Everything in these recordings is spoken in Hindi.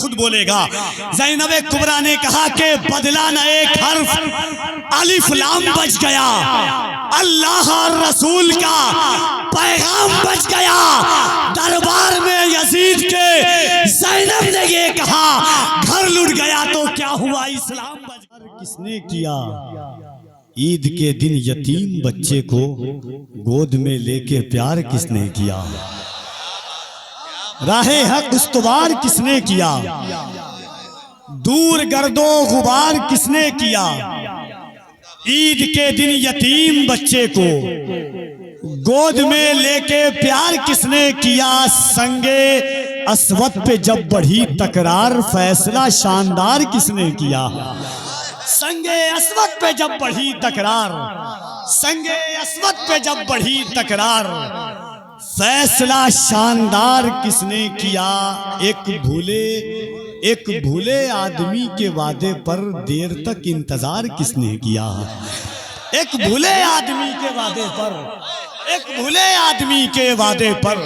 खुद बोलेगा। ज़ैनब कुबरा ने कहा कि बदला न एक हर्फ, अलिफ लाम बच गया, अल्लाह और रसूल का पैगाम बच गया। दरबार में यजीद के ज़ैनब ने ये कहा, घर लुट गया तो क्या हुआ, इस्लाम बच गया। किसने किया? ईद के दिन यतीम बच्चे को गोद में लेके प्यार किसने किया? राहे हक उस्तवार किसने किया? दूर गर्दो गुबार किसने किया? ईद के दिन यतीम बच्चे को गोद में लेके प्यार किसने किया? संगे अस्वद पे जब बढ़ी तकरार, फैसला शानदार किसने किया? संगे अस्वद पे जब बढ़ी तकरार, संगे अस्वद पे जब बढ़ी तकरार, फैसला शानदार किसने किया? एक भूले आदमी के वादे पर देर तक इंतजार किसने किया? एक भूले आदमी के वादे पर, एक भूले आदमी के वादे पर,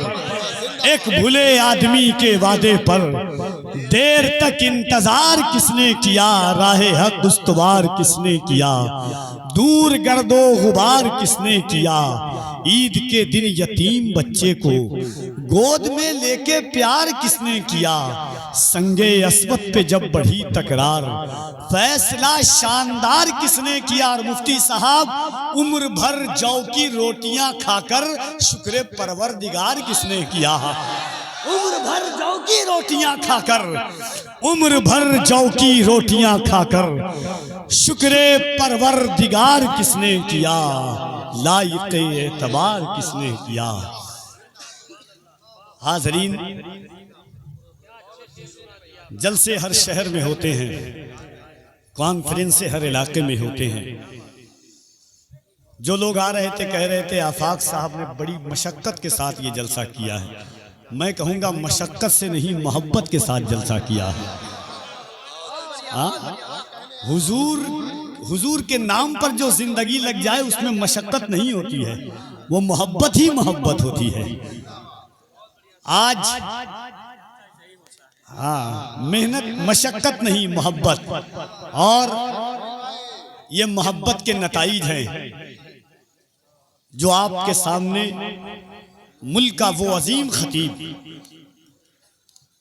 एक भूले आदमी के वादे पर देर तक इंतजार किसने किया? राहे हक उस्तवार किसने किया? दूर गर्दो गुबार किसने किया? ईद के दिन यतीम बच्चे को गोद में लेके प्यार किसने किया? संगे अस्वद पे जब बढ़ी तकरार, फैसला शानदार किसने किया? और मुफ्ती साहब, उम्र भर जौ की रोटियां खाकर शुक्र परवरदिगार किसने किया? उम्र भर जौ की रोटियां खाकर, उम्र भर जौ की रोटियां खाकर शुक्र परवरदिगार किसने किया? लायक एतबार किसने किया? हाज़रीन, जलसे हर शहर में होते हैं, कॉन्फ्रेंस हर इलाके में होते हैं। जो लोग आ रहे थे कह रहे थे आफाक साहब ने बड़ी मशक्कत के साथ ये जलसा किया है। मैं कहूँगा मशक्कत से नहीं, मोहब्बत के साथ जलसा किया है। हुजूर के नाम पर जो जिंदगी लग जाए उसमें मशक्कत नहीं होती है, वो मोहब्बत ही मोहब्बत होती है। आज मेहनत मशक्कत नहीं, मोहब्बत, और ये मोहब्बत के नताइज हैं जो आपके सामने मुल्क का वो अजीम खतीब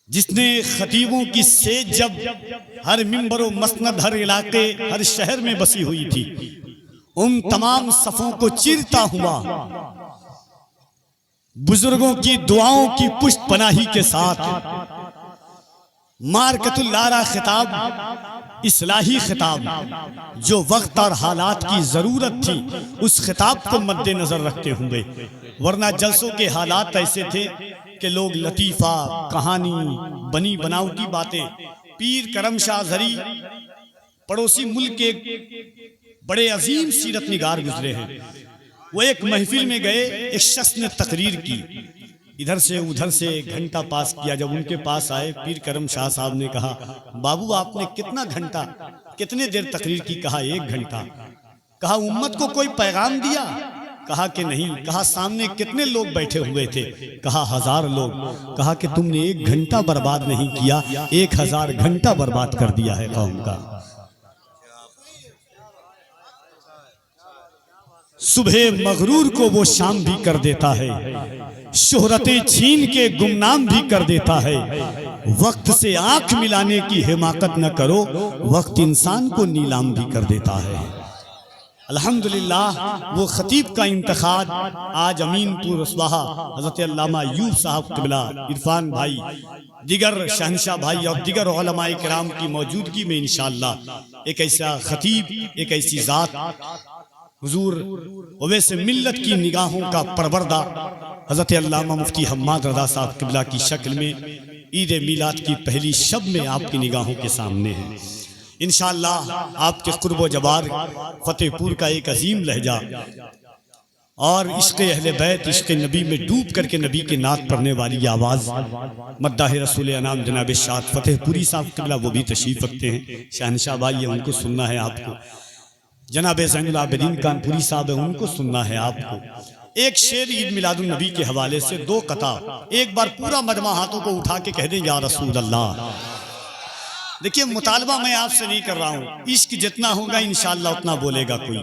जिसने खतीबों की सेज जब हर मिंबर व मसनद, हर इलाके, हर शहर में बसी हुई थी, उन तमाम सफ़ों को चीरता हुआ बुजुर्गों की दुआओं की पुष्ट पनाही के साथ मारकतुल लारा खिताब, इस्लाही खिताब, जो वक्त और हालात की ज़रूरत थी, उस खिताब को मद्देनज़र रखते हुए, वरना जलसों के हालात ऐसे थे कि लोग लतीफ़ा, कहानी, बनी बनावटी बातें, पीर करम शाह ज़री पड़ोसी मुल्क के बड़े अजीम सीरत निगार गुजरे हैं। वो एक महफिल में गए, एक शख्स ने तकरीर की, इधर से उधर से घंटा पास किया। जब उनके पास आए, पीर करम शाह साहब ने कहा, बाबू आपने कितना घंटा, कितने देर तकरीर की? कहा 1 घंटा। कहा उम्मत को कोई पैगाम दिया? कहा कि नहीं। कहा सामने कितने लोग बैठे हुए थे? कहा 1000 लोग। कहा कि तुमने 1 घंटा बर्बाद नहीं किया, 1000 घंटा बर्बाद कर दिया है कौम का। सुबह मगरूर को वो शाम भी कर देता है, शोहरतें छीन के गुमनाम भी कर देता है। वक्त से आंख मिलाने की हिमाकत न करो, वक्त इंसान को नीलाम भी कर देता है। अल्हम्दुलिल्लाह, वो खतीब का इंतखाब आज अमीनपुर रसवाहा हज़रत अल्लामा अय्यूब साहब क़िबला, इरफान भाई, दिगर शहनशाह भाई और दिगर उलमाए किराम की मौजूदगी में इंशाअल्लाह एक ऐसा खतीब, एक ऐसी ज़ात, हुजूर ओवैसे मिल्लत की निगाहों का परवरदा हज़रत अल्लामा मुफ्ती हम्माद रज़ा साहब क़िबला की शक्ल में ईद मिलाद की पहली शब में आपकी निगाहों के सामने है। इंशाअल्लाह आपके क़ुर्ब जवार फतेहपुर का एक अजीम लहजा और इश्क़ अहले बैत, इश्क़ नबी में डूब करके नबी के नात पढ़ने वाली आवाज़ मद्दाह रसूल अनाम जनाब शाद फतेहपुरी साहब क़िबला, वो भी तशरीफ़ रखते हैं। शहनशाह भाई है, उनको सुनना है आपको। जनाब ज़ैनुल आबिदीन कानपुरी साहब है, उनको सुनना है आपको। एक शेर ईद मिलादुन नबी के हवाले से 2 कता, एक बार पूरा मजमा हाथों को उठा के कह दें या रसूल अल्लाह। देखिए मुतालबा मैं आपसे नहीं कर रहा हूं, इश्क जितना होगा इंशाअल्लाह उतना बोलेगा कोई।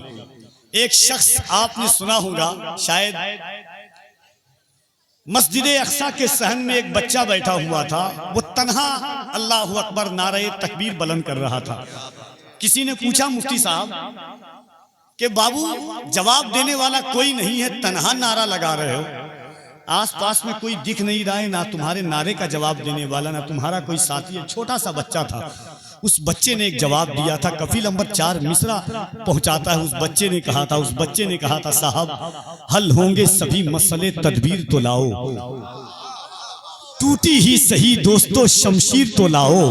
एक शख्स आपने सुना होगा शायद, मस्जिद अक्सा के सहन में एक बच्चा बैठा हुआ था, वो तन्हा अल्लाहु अकबर नारे तकबीर बुलंद कर रहा था। किसी ने पूछा मुफ्ती साहब कि बाबू जवाब देने वाला कोई नहीं है, तन्हा नारा लगा रहे हो, आसपास में कोई दिख नहीं रहा है, ना तुम्हारे नारे का जवाब देने वाला, ना तुम्हारा कोई साथी है। छोटा सा बच्चा था, उस बच्चे ने एक जवाब दिया था, कफील नंबर 4 मिसरा पहुंचाता है। उस बच्चे ने कहा था साहब हल होंगे सभी मसले तदबीर तो लाओ, टूटी ही सही दोस्तों शमशीर तो लाओ,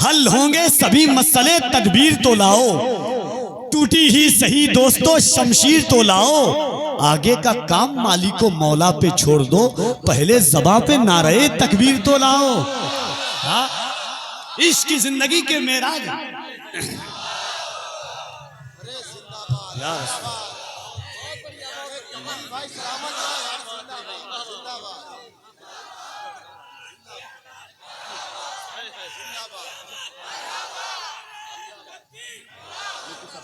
हल होंगे सभी मसले तदबीर तो लाओ, टूटी ही सही दोस्तों शमशीर तो लाओ, आगे का काम मालिक को मौला पे छोड़ दो, पहले ज़बां पे नारे तकबीर तो लाओ। हाँ? इश्क की जिंदगी के मेराज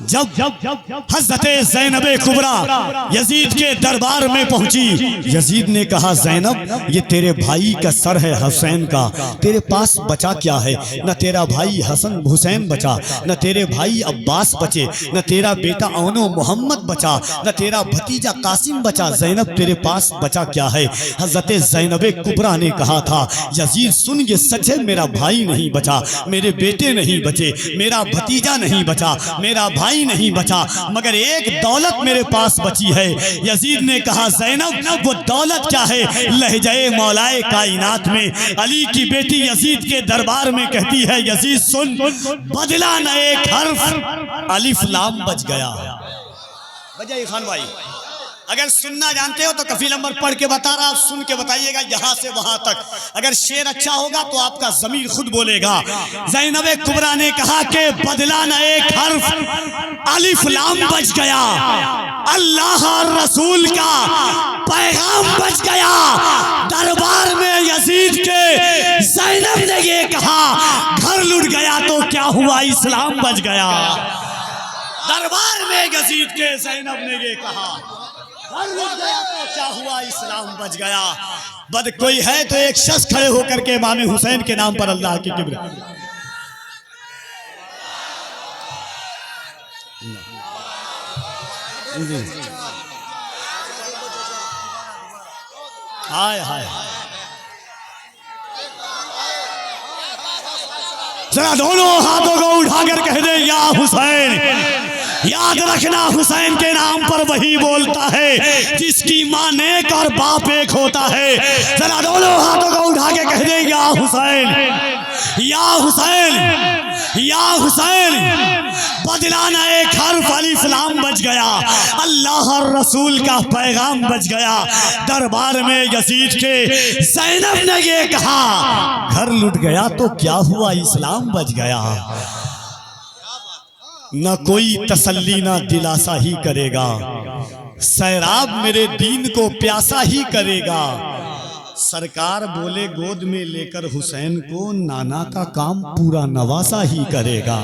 जब हज़रत ज़ैनब कुबरा यजीद के दरबार में पहुंची, यजीद ने कहा ज़ैनब ये तेरे भाई का सर है हुसैन का, तेरे पास बचा क्या है? न तेरा भाई हसन हुसैन बचा, न तेरे भाई अब्बास बचे, न तेरा बेटा औनो मोहम्मद बचा, न तेरा भतीजा कासिम बचा, ज़ैनब तेरे पास बचा क्या है? हज़रत ज़ैनब कुबरा ने कहा था यजीद सुन ये सच है, मेरा भाई नहीं बचा, मेरे बेटे नहीं बचे, मेरा भतीजा नहीं बचा, मेरा भाई नहीं बचा, मगर एक दौलत मेरे पास बची है। यजीद ने कहा ज़ैनब वो दौलत क्या है? लहजाए मौलाए कायनात में अली की बेटी यजीद के दरबार में कहती है यजीद सुन, बदला न एक हर्फ अलिफ लाम बच गया। बजाइए खान भाई, अगर सुनना जानते हो तो कफील नंबर पढ़ के बता रहा, आप सुन के बताइएगा यहां से वहां तक। अगर शेर अच्छा होगा तो आपका ज़मीर खुद बोलेगा। ज़ैनब कुबरा ने कहा कि बदला न एक हर्फ अलिफ लाम बच गया, अल्लाह और रसूल का पैगाम बच गया। दरबार में यजीद के ज़ैनब ने ये कहा घर लुट गया तो क्या हुआ, इस्लाम बच गया। दरबार में यजीद के ज़ैनब ने ये कहा घर लुट गया तो क्या हुआ, इस्लाम बच गया। बद कोई है तो एक शख्स खड़े होकर के इमाम हुसैन के नाम पर अल्लाह की किब्र। हाय हाय, जरा दोनों हाथों को उठाकर कह दे या हुसैन। याद रखना हुसैन के नाम पर वही बोलता है जिसकी मां नेक और बाप एक होता है। जरा दोनों हाथों को उठा के कह दे या हुसैन, या हुसैन, या हुसैन। बदला न एक हर्फ अलिफ लाम बच गया, अल्लाह और रसूल का पैगाम बच गया। दरबार में यजीद के ज़ैनब ने ये कहा घर लुट गया तो क्या हुआ, इस्लाम बच गया। न कोई तसल्ली ना दिलासा ही करेगा, सैराब मेरे दीन को प्यासा ही करेगा। सरकार बोले गोद में लेकर हुसैन को, नाना का काम पूरा नवासा ही करेगा।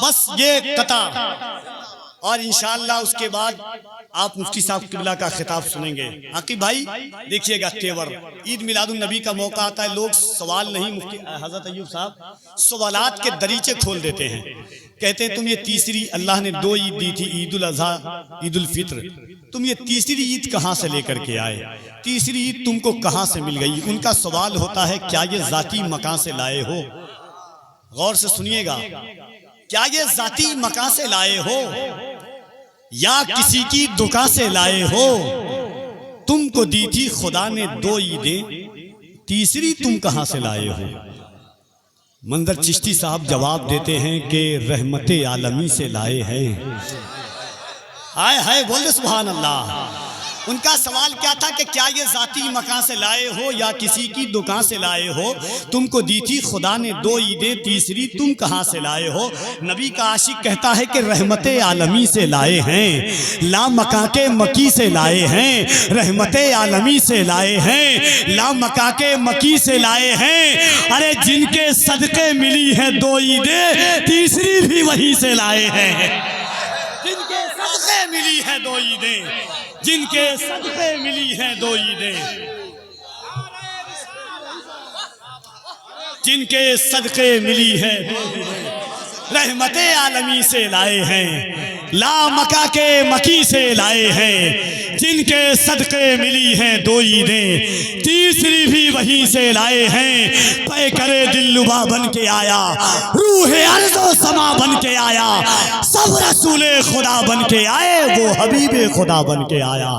बस ये कता, और इंशाअल्लाह उसके बाद आप मुफ्ती साहब किबला का खिताब सुनेंगे। आकिब भाई देखिएगा तेवर, ईद मिलादुन नबी का मौका आता है, लोग सवाल नहीं, मुफ्ती हजरत अय्यूब साहब सवालात के दरीचे खोल देते हैं। कहते हैं तुम ये तीसरी, अल्लाह ने 2 ईद दी थी, ईद उल अज़हा ईद उल फित्र, तुम ये तीसरी ईद कहाँ से लेकर के आए, तीसरी ईद तुमको कहाँ से मिल गई। उनका सवाल होता है क्या ये जाती मकान से लाए हो? गौर से सुनिएगा, क्या ये जाती मकान से लाए हो या किसी की दुकान से लाए हो? तुमको दी थी खुदा ने 2 ईदें, तीसरी तुम कहां से लाए हो? मंदर चिश्ती साहब जवाब देते हैं कि रहमते आलमी से लाए हैं। हाय हाय बोल दे सुभान अल्लाह। उनका सवाल क्या था कि क्या ये जाती मकान से लाए हो या किसी की दुकान से लाए हो? तुमको दी थी खुदा ने 2 ईदें, तीसरी तुम कहाँ से लाए हो? नबी का आशिक कहता है कि रहमते आलमी से लाए हैं, ला मका के मकी से लाए हैं, रहमते आलमी से लाए हैं, ला मका के मकी से लाए हैं। अरे जिनके सदके मिली है 2 ईदें, तीसरी भी वहीं से लाए हैं। जिनके सदके मिली है 2 ईदें, जिनके सदके मिली हैं 2 ईदें, जिनके सदके मिली है 2 ईदें, रहमते आलमी से लाए हैं, ला मका के मकी से लाए हैं। जिनके सदके मिली हैं 2 ईदें, तीसरी भी वहीं से लाए हैं। पै करे दिलरुबा बन के आया, रूह अर्ज़ो समा बन के आया, सब रसूले खुदा बन के आए, वो हबीबे खुदा बन के आया।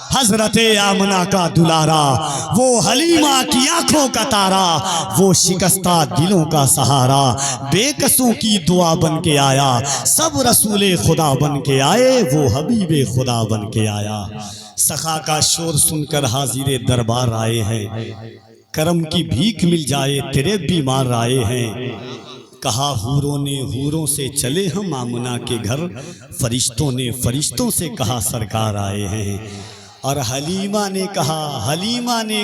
हजरते आमना का दुलारा, वो हलीमा की आंखों का तारा, वो शिकस्ता दिलों का सहारा, बेकसों की दुआ बन के आया, सब रसूले खुदा बन के आए, वो हबीबे खुदा बन के आया। सखा का शोर सुनकर हाजिरे दरबार आए हैं, करम की भीख मिल जाए तेरे बीमार आए हैं। कहा हूरों ने हूरों से चले हम आमना के घर, फरिश्तों ने फरिश्तों से कहा सरकार आए हैं। और हलीमा ने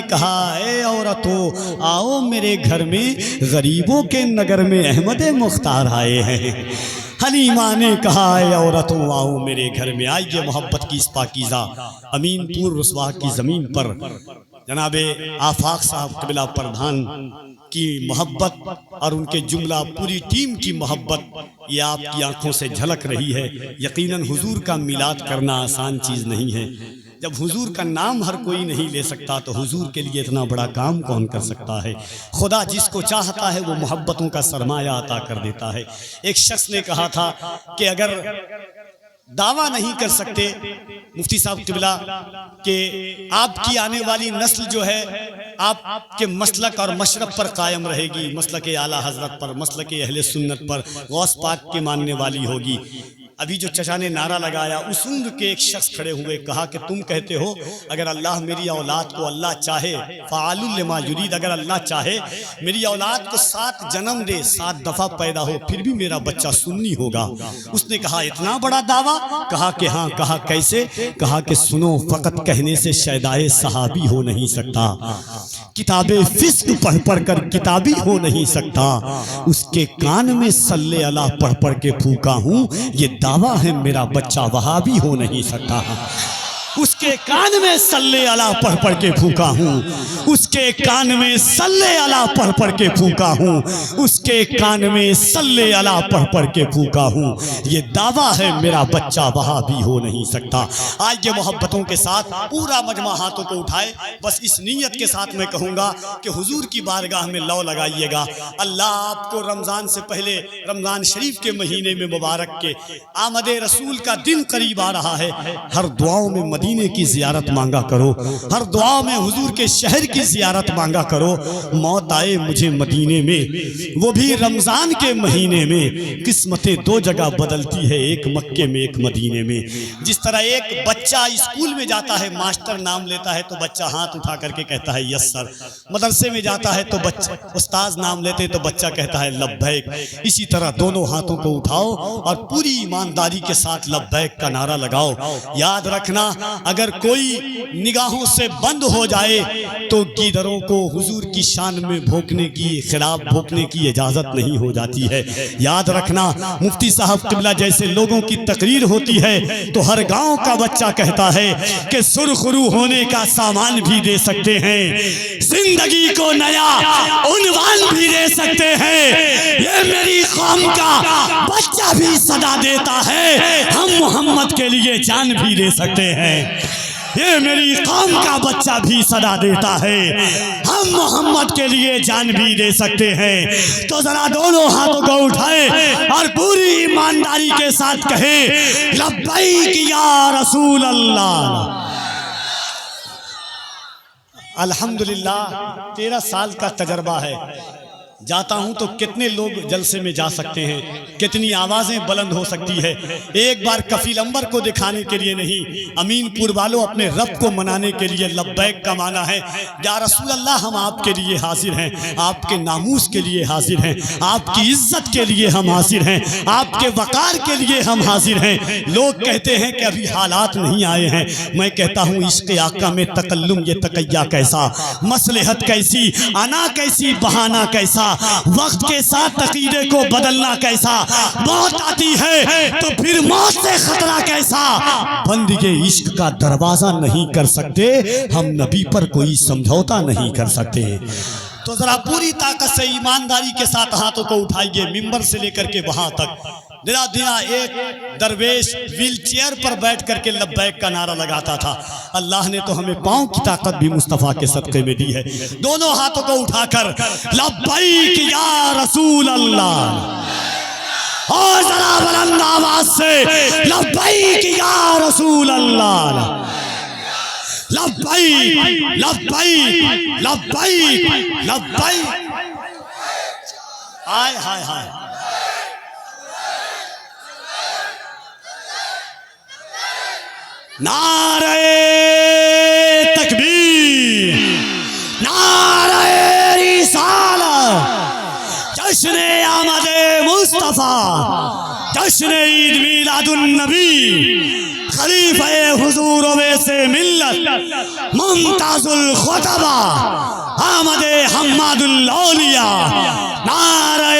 कहा ए औरतों आओ मेरे घर में, गरीबों के नगर में अहमद मुख्तार आए हैं। हलीमा ने कहा ए औरतों आओ मेरे घर में। आइए मोहब्बत की इस पाकीज़ा अमीनपुर रुसवा की ज़मीन पर जनाबे आफाक साहब क़िबला प्रधान की मोहब्बत और उनके जुमला पूरी टीम की मोहब्बत ये आपकी आंखों से झलक रही है। यकीनन हुजूर का मिलाद करना आसान चीज़ नहीं है। जब हुजूर का नाम हर कोई नहीं ले सकता तो हुजूर के लिए इतना बड़ा काम कौन कर सकता है। खुदा जिसको चाहता है वो मोहब्बतों का सरमाया अता कर देता है। एक शख्स ने कहा था कि अगर दावा नहीं कर सकते मुफ्ती साहब क़िबला के आपकी आने वाली नस्ल जो है आपके मसलक और मशरब पर कायम रहेगी, मसलक आला हजरत पर, मसलक अहले सुन्नत पर, गौस पाक के मानने वाली होगी। अभी जो चचा ने नारा लगाया उस उम्र के एक शख्स खड़े हुए, कहा कि तुम कहते हो अगर अल्लाह मेरी औलाद को अल्लाह चाहे फ़ाअलुल लिमा युरीद, अगर अल्लाह चाहे मेरी औलाद को 7 जन्म दे, 7 दफ़ा पैदा हो, फिर भी मेरा बच्चा सुन्नी होगा। उसने कहा इतना बड़ा दावा? कहा कि हाँ। कहा कैसे? कहा कि सुनो, फ़कत कहने से शैदाए सहाबी हो नहीं सकता, किताबे फिस्क पढ़ पढ़ कर किताबी हो नहीं सकता, उसके कान में सल्ले अला पढ़ पढ़ के फूका हूँ, ये दावा है मेरा बच्चा वहाबी हो नहीं सकता। उसके कान में सल्ले अला पढ़ पढ़ के फूका हूँ, उसके कान में सल्ले अला पढ़ पढ़ के फूका हूँ, उसके कान में सल्ले अला पढ़ पढ़ के फूका हूँ, ये दावा है मेरा बच्चा वहाबी हो नहीं सकता। आज ये मोहब्बतों के साथ पूरा मजमा हाथों को उठाए, बस इस नीयत के साथ मैं कहूँगा कि हुजूर की बारगाह में लौ लगाइएगा। अल्लाह आपको रमज़ान से पहले रमज़ान शरीफ के महीने में मुबारक के आमद रसूल का दिन करीब आ रहा है। हर दुआओं में मदीने की ज़ियारत मांगा करो, हर दुआ में हुजूर के शहर की ज़ियारत मांगा करो। मौत आए मुझे मदीने में, वो भी रमज़ान के महीने में। किस्मतें 2 जगह बदलती है, एक मक्के में एक मदीने में। जिस तरह एक बच्चा स्कूल में जाता है, मास्टर नाम लेता है तो बच्चा हाथ उठा करके कहता है यस सर। मदरसे में जाता है तो बच्चा उस्ताद नाम लेते तो बच्चा कहता है लब्बैक। इसी तरह दोनों हाथों को उठाओ और पूरी ईमानदारी के साथ लब्बैक का नारा लगाओ। याद रखना, अगर कोई निगाहों से बंद हो जाए तो गीदरों को हुजूर की शान में भोंकने की, खिलाफ भोंकने की इजाजत नहीं हो जाती है। याद रखना, मुफ्ती साहब क़िबला जैसे लोगों की तकरीर होती है तो हर गांव का बच्चा कहता है कि सुरखरू होने का सामान भी दे सकते हैं, जिंदगी को नया उन्वान भी दे सकते हैं। ये मेरी कौम का बच्चा भी सदा देता है, हम मोहम्मद के लिए जान भी दे सकते हैं। ये मेरी कौम का बच्चा भी सदा देता है, हम मोहम्मद के लिए जान भी दे सकते हैं। तो जरा दोनों हाथों को उठाए और पूरी ईमानदारी के साथ कहे लब्बैक या रसूल अल्लाह। अल्हम्दुलिल्लाह 13 साल का तजर्बा है। जाता हूं तो कितने लोग जलसे में जा सकते हैं, कितनी आवाजें बुलंद हो सकती है। एक बार कफील अंबर को दिखाने के लिए नहीं, अमीनपुर वालों अपने रब को मनाने के लिए लब्बैक का माना है। या रसूल अल्लाह, हम आपके लिए हाजिर हैं, आपके नामूस के लिए हाजिर हैं, आपकी इज्जत के लिए हम हाजिर हैं, आपके वकार के लिए हम हाजिर हैं। लोग कहते हैं कि अभी हालात नहीं आए हैं। मैं कहता हूँ इश्क़ आका में तकल्लुम ये तकैया कैसा, मसलहत कैसी, आना कैसी, बहाना कैसा, वक्त के साथ तकीदे को बदलना कैसा, मौत आती है तो फिर मौत से खतरा कैसा। बंदे इश्क का दरवाजा नहीं कर सकते, हम नबी पर कोई समझौता नहीं कर सकते। तो जरा पूरी ताकत से ईमानदारी के साथ हाथों को उठाइए, मिंबर से लेकर के वहां तक। दिना दिना एक दरवेश व्हील चेयर पर बैठ करके लब्बैक का नारा लगाता था। अल्लाह ने तो हमें पांव की ताकत भी मुस्तफ़ा के सदक़े में दी है। दोनों हाथों को उठाकर लब्बैक या रसूल अल्लाह, और जरा बुलंद आवाज से लब्बैक या रसूल अल्लाह, लब्बैक लब्बैक लब्बैक लब्बैक। हाय हाय हाय, नारे तकबीर, नारे रिसालत, जश्न आमदे मुस्तफ़ा, जश्न ईद मिलादुन नबी, खलीफे हुजूर वैसे मिल्लत, मुमताजुल खुतबा, आमदे हम्मादुल औलिया। नारे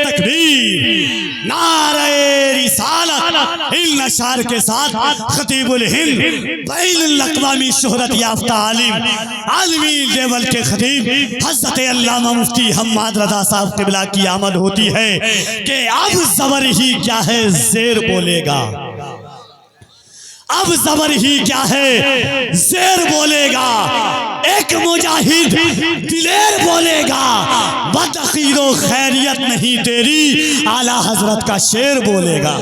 तकबीर, नारे रिसालत। इन अशार के साथ खतीबुल हिंद, बैनुल अक़वामी शोहरत याफ्ता आलिम, आलमी लेवल के खतीब हज़रत अल्लामा मुफ्ती हम्माद रज़ा साहब क़िबला की आमद होती है कि अब ज़बर ही क्या है ज़ेर बोलेगा, अब ज़बर ही क्या है ज़ेर बोलेगा। एक मुजाहिद दिलेर बोलेगा, बदअक़ीदो खैरियत नहीं तेरी, आला हज़रत का शेर बोलेगा।